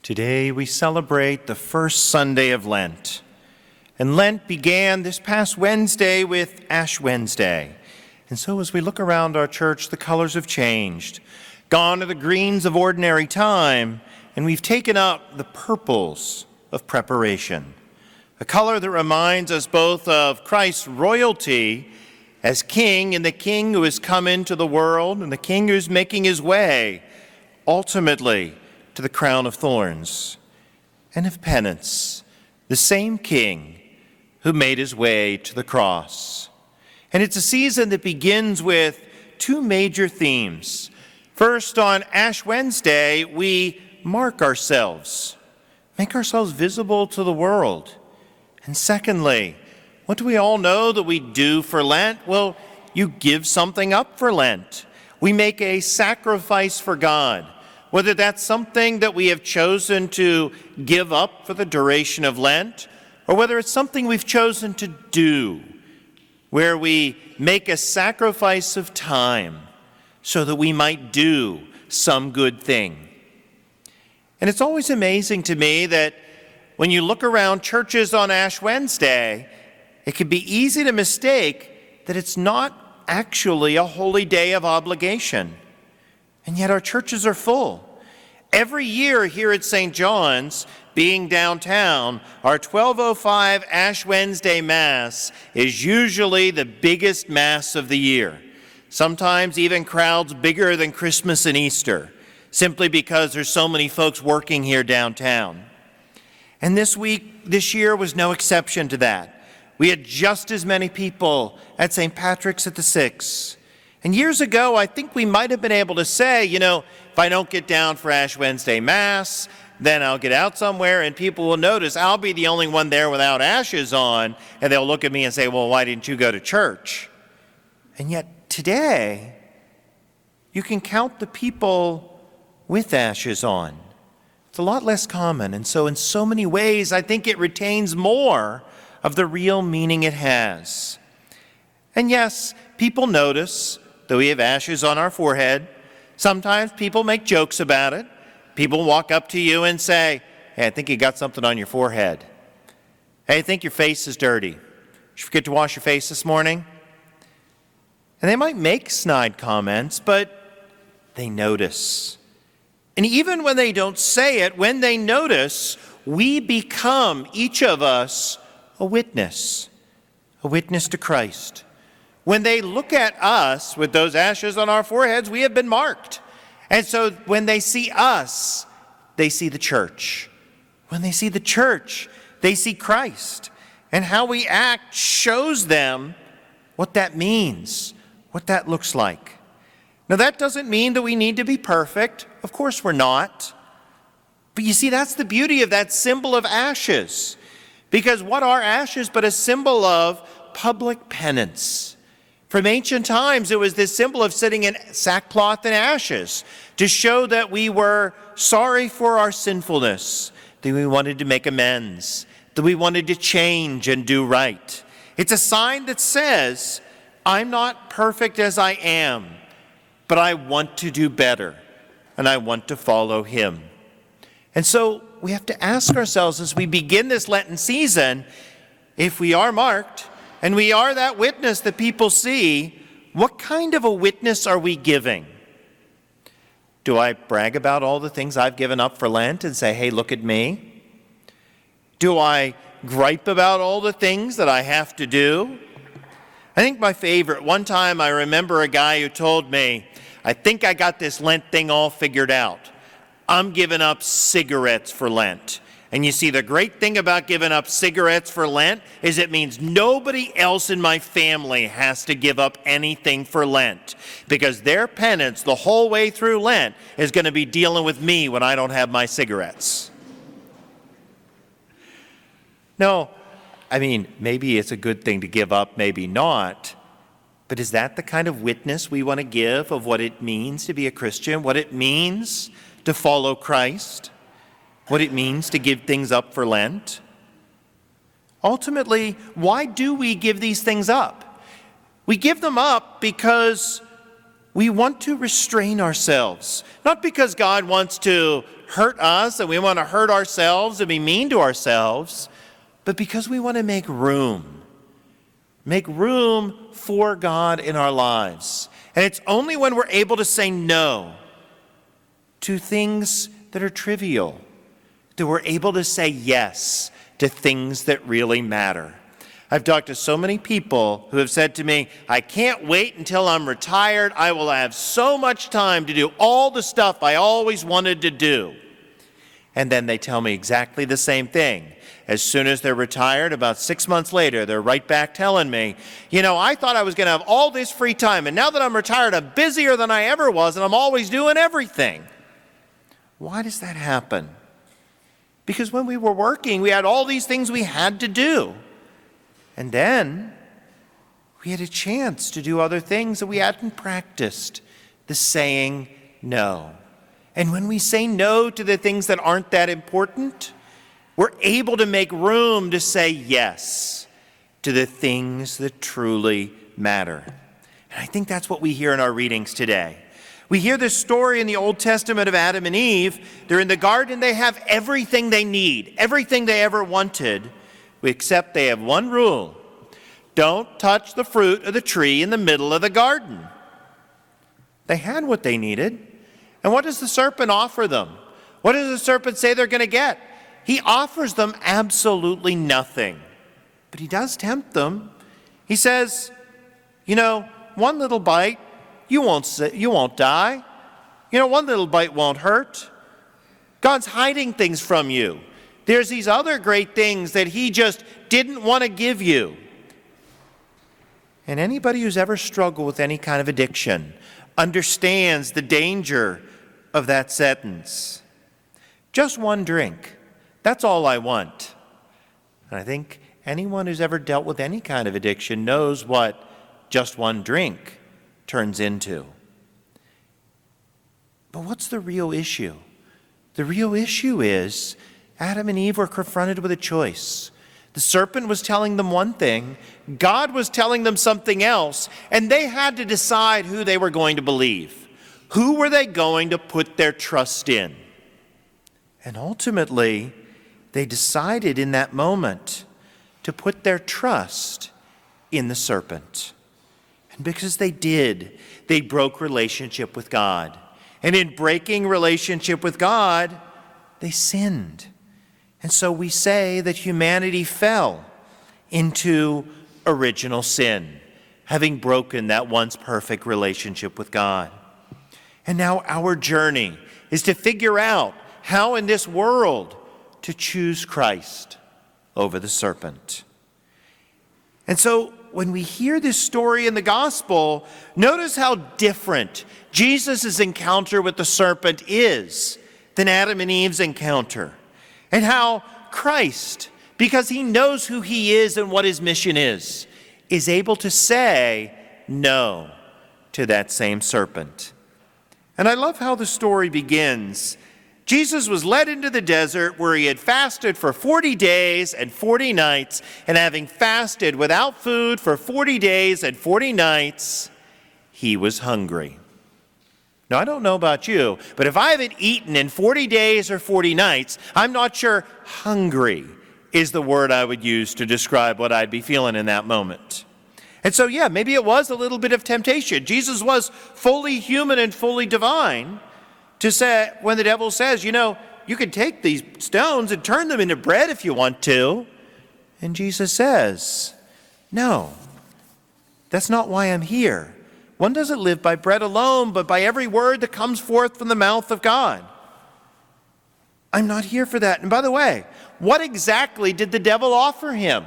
Today we celebrate the first Sunday of Lent. And Lent began this past Wednesday with Ash Wednesday. And so as we look around our church, the colors have changed. Gone are the greens of ordinary time, and we've taken up the purples of preparation. A color that reminds us both of Christ's royalty as King, and the King who has come into the world, and the King who's making his way, ultimately, to the crown of thorns, and of penance, the same King who made his way to the cross. And it's a season that begins with two major themes. First, on Ash Wednesday, we mark ourselves, make ourselves visible to the world. And secondly, what do we all know that we do for Lent? Well, you give something up for Lent. We make a sacrifice for God. Whether that's something that we have chosen to give up for the duration of Lent, or whether it's something we've chosen to do, where we make a sacrifice of time so that we might do some good thing. And it's always amazing to me that when you look around churches on Ash Wednesday, it can be easy to mistake that it's not actually a holy day of obligation. And yet our churches are full. Every year here at St. John's, being downtown, our 12:05 Ash Wednesday Mass is usually the biggest Mass of the year. Sometimes even crowds bigger than Christmas and Easter, simply because there's so many folks working here downtown. And this year was no exception to that. We had just as many people at St. Patrick's at the 6. And years ago, I think we might have been able to say, if I don't get down for Ash Wednesday Mass, then I'll get out somewhere and people will notice I'll be the only one there without ashes on, and they'll look at me and say, well, why didn't you go to church? And yet today, you can count the people with ashes on. It's a lot less common, and so in so many ways, I think it retains more of the real meaning it has. And yes, people notice that we have ashes on our forehead. Sometimes people make jokes about it. People walk up to you and say, hey, I think you got something on your forehead. Hey, I think your face is dirty. Did you forget to wash your face this morning? And they might make snide comments, but they notice. And even when they don't say it, when they notice, we become, each of us, a witness to Christ. When they look at us with those ashes on our foreheads, we have been marked. And so when they see us, they see the church. When they see the church, they see Christ. And how we act shows them what that means, what that looks like. Now, that doesn't mean that we need to be perfect. Of course we're not. But you see, that's the beauty of that symbol of ashes. Because what are ashes but a symbol of public penance? From ancient times, it was this symbol of sitting in sackcloth and ashes to show that we were sorry for our sinfulness, that we wanted to make amends, that we wanted to change and do right. It's a sign that says, I'm not perfect as I am, but I want to do better, and I want to follow him. And so we have to ask ourselves as we begin this Lenten season, if we are marked, and we are that witness that people see, what kind of a witness are we giving? Do I brag about all the things I've given up for Lent and say, hey, look at me? Do I gripe about all the things that I have to do? I think my favorite, one time I remember a guy who told me, I think I got this Lent thing all figured out. I'm giving up cigarettes for Lent. And you see, the great thing about giving up cigarettes for Lent is it means nobody else in my family has to give up anything for Lent, because their penance the whole way through Lent is going to be dealing with me when I don't have my cigarettes. No, I mean, maybe it's a good thing to give up, maybe not. But is that the kind of witness we want to give of what it means to be a Christian, what it means to follow Christ? What it means to give things up for Lent? Ultimately, why do we give these things up? We give them up because we want to restrain ourselves, not because God wants to hurt us and we want to hurt ourselves and be mean to ourselves, but because we want to make room for God in our lives. And it's only when we're able to say no to things that are trivial that we're able to say yes to things that really matter. I've talked to so many people who have said to me, I can't wait until I'm retired. I will have so much time to do all the stuff I always wanted to do. And then they tell me exactly the same thing. As soon as they're retired, about 6 months later, they're right back telling me, I thought I was going to have all this free time, and now that I'm retired, I'm busier than I ever was, and I'm always doing everything. Why does that happen? Because when we were working, we had all these things we had to do. And then we had a chance to do other things that we hadn't practiced, the saying no. And when we say no to the things that aren't that important, we're able to make room to say yes to the things that truly matter. And I think that's what we hear in our readings today. We hear this story in the Old Testament of Adam and Eve. They're in the garden. They have everything they need, everything they ever wanted, except they have one rule. Don't touch the fruit of the tree in the middle of the garden. They had what they needed. And what does the serpent offer them? What does the serpent say they're going to get? He offers them absolutely nothing. But he does tempt them. He says, one little bite, you won't die. One little bite won't hurt. God's hiding things from you. There's these other great things that he just didn't want to give you. And anybody who's ever struggled with any kind of addiction understands the danger of that sentence. Just one drink. That's all I want. And I think anyone who's ever dealt with any kind of addiction knows what just one drink turns into. But what's the real issue? The real issue is Adam and Eve were confronted with a choice. The serpent was telling them one thing, God was telling them something else, and they had to decide who they were going to believe. Who were they going to put their trust in? And ultimately, they decided in that moment to put their trust in the serpent. And because they did, they broke relationship with God. And in breaking relationship with God, they sinned. And so we say that humanity fell into original sin, having broken that once perfect relationship with God. And now our journey is to figure out how in this world to choose Christ over the serpent. And so when we hear this story in the gospel, notice how different Jesus' encounter with the serpent is than Adam and Eve's encounter. And how Christ, because he knows who he is and what his mission is able to say no to that same serpent. And I love how the story begins. Jesus was led into the desert where he had fasted for 40 days and 40 nights, and having fasted without food for 40 days and 40 nights, he was hungry. Now, I don't know about you, but if I haven't eaten in 40 days or 40 nights, I'm not sure hungry is the word I would use to describe what I'd be feeling in that moment. And so, maybe it was a little bit of temptation. Jesus was fully human and fully divine to say, when the devil says, you can take these stones and turn them into bread if you want to. And Jesus says, no, that's not why I'm here. One doesn't live by bread alone, but by every word that comes forth from the mouth of God. I'm not here for that. And by the way, what exactly did the devil offer him?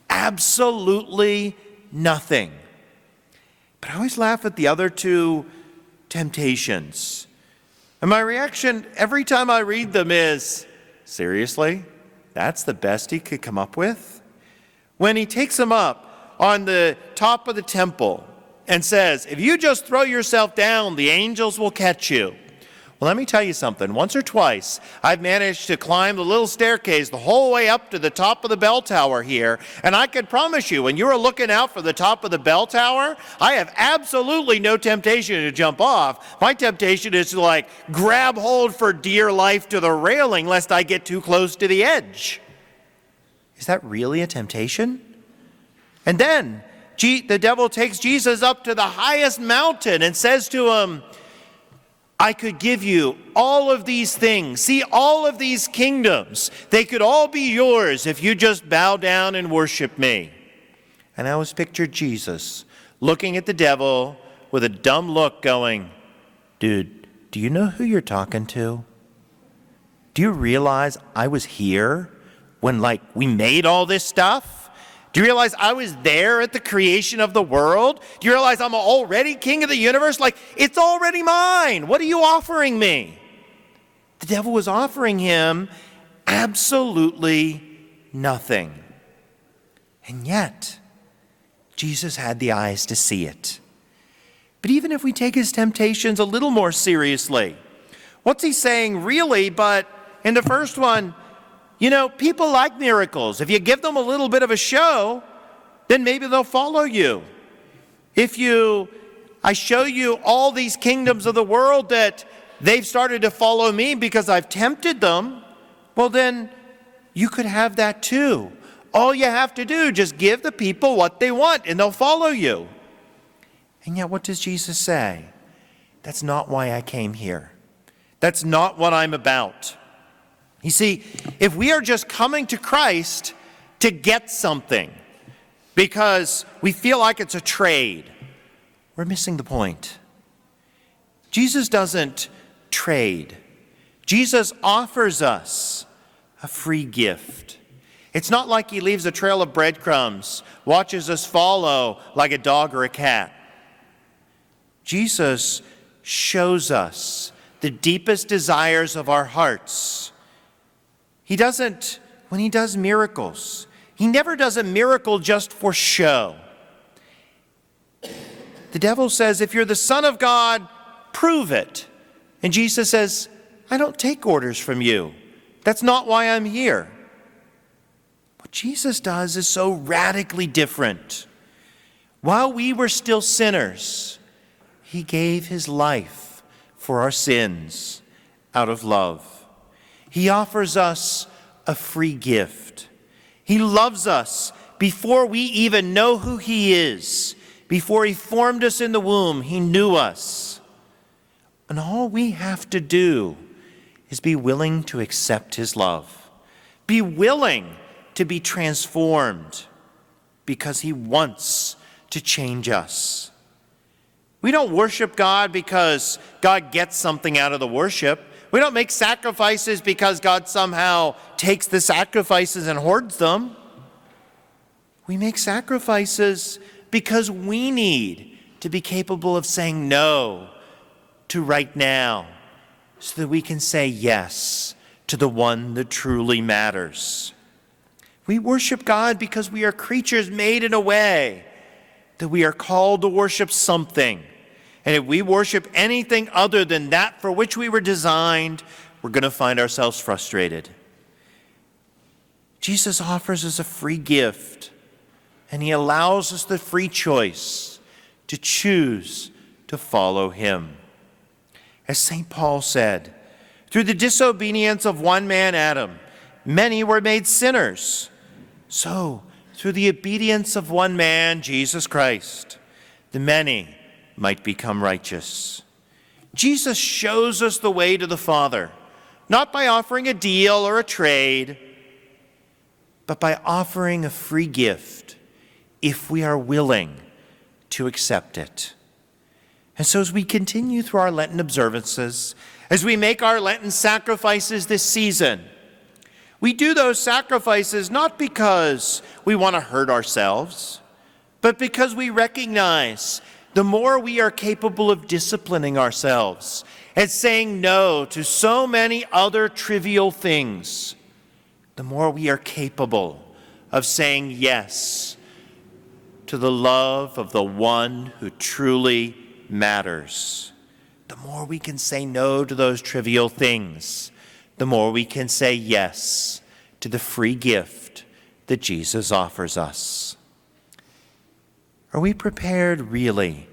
Absolutely nothing. But I always laugh at the other two temptations. And my reaction every time I read them is, seriously? That's the best he could come up with? When he takes him up on the top of the temple and says, if you just throw yourself down, the angels will catch you. Well, let me tell you something. Once or twice, I've managed to climb the little staircase the whole way up to the top of the bell tower here, and I can promise you, when you are looking out for the top of the bell tower, I have absolutely no temptation to jump off. My temptation is to grab hold for dear life to the railing lest I get too close to the edge. Is that really a temptation? And then the devil takes Jesus up to the highest mountain and says to him, I could give you all of these things. See, all of these kingdoms. They could all be yours if you just bow down and worship me. And I always pictured Jesus looking at the devil with a dumb look going, dude, do you know who you're talking to? Do you realize I was here when we made all this stuff? Do you realize I was there at the creation of the world? Do you realize I'm already king of the universe? It's already mine. What are you offering me? The devil was offering him absolutely nothing. And yet, Jesus had the eyes to see it. But even if we take his temptations a little more seriously, what's he saying really? But in the first one, people like miracles. If you give them a little bit of a show, then maybe they'll follow you. If I show you all these kingdoms of the world that they've started to follow me because I've tempted them, well then you could have that too. All you have to do, just give the people what they want and they'll follow you. And yet what does Jesus say? That's not why I came here. That's not what I'm about. You see, if we are just coming to Christ to get something because we feel like it's a trade, we're missing the point. Jesus doesn't trade. Jesus offers us a free gift. It's not like he leaves a trail of breadcrumbs, watches us follow like a dog or a cat. Jesus shows us the deepest desires of our hearts. When he does miracles, he never does a miracle just for show. The devil says, if you're the Son of God, prove it. And Jesus says, I don't take orders from you. That's not why I'm here. What Jesus does is so radically different. While we were still sinners, he gave his life for our sins out of love. He offers us a free gift. He loves us before we even know who he is. Before he formed us in the womb, he knew us. And all we have to do is be willing to accept his love. Be willing to be transformed because he wants to change us. We don't worship God because God gets something out of the worship. We don't make sacrifices because God somehow takes the sacrifices and hoards them. We make sacrifices because we need to be capable of saying no to right now so that we can say yes to the one that truly matters. We worship God because we are creatures made in a way that we are called to worship something. And if we worship anything other than that for which we were designed, we're going to find ourselves frustrated. Jesus offers us a free gift, and he allows us the free choice to choose to follow him. As St. Paul said, through the disobedience of one man, Adam, many were made sinners. So, through the obedience of one man, Jesus Christ, the many might become righteous. Jesus shows us the way to the Father, not by offering a deal or a trade, but by offering a free gift if we are willing to accept it. And so as we continue through our Lenten observances, as we make our Lenten sacrifices this season, we do those sacrifices not because we want to hurt ourselves, but because we recognize the more we are capable of disciplining ourselves and saying no to so many other trivial things, the more we are capable of saying yes to the love of the one who truly matters, the more we can say no to those trivial things, the more we can say yes to the free gift that Jesus offers us. Are we prepared really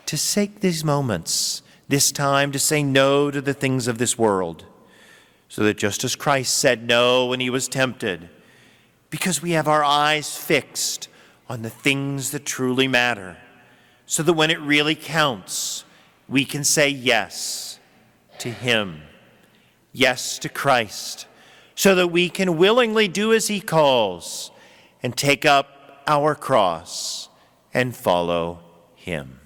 to take these moments, this time, to say no to the things of this world, so that just as Christ said no when he was tempted, because we have our eyes fixed on the things that truly matter, so that when it really counts, we can say yes to him, yes to Christ, so that we can willingly do as he calls and take up our cross and follow him.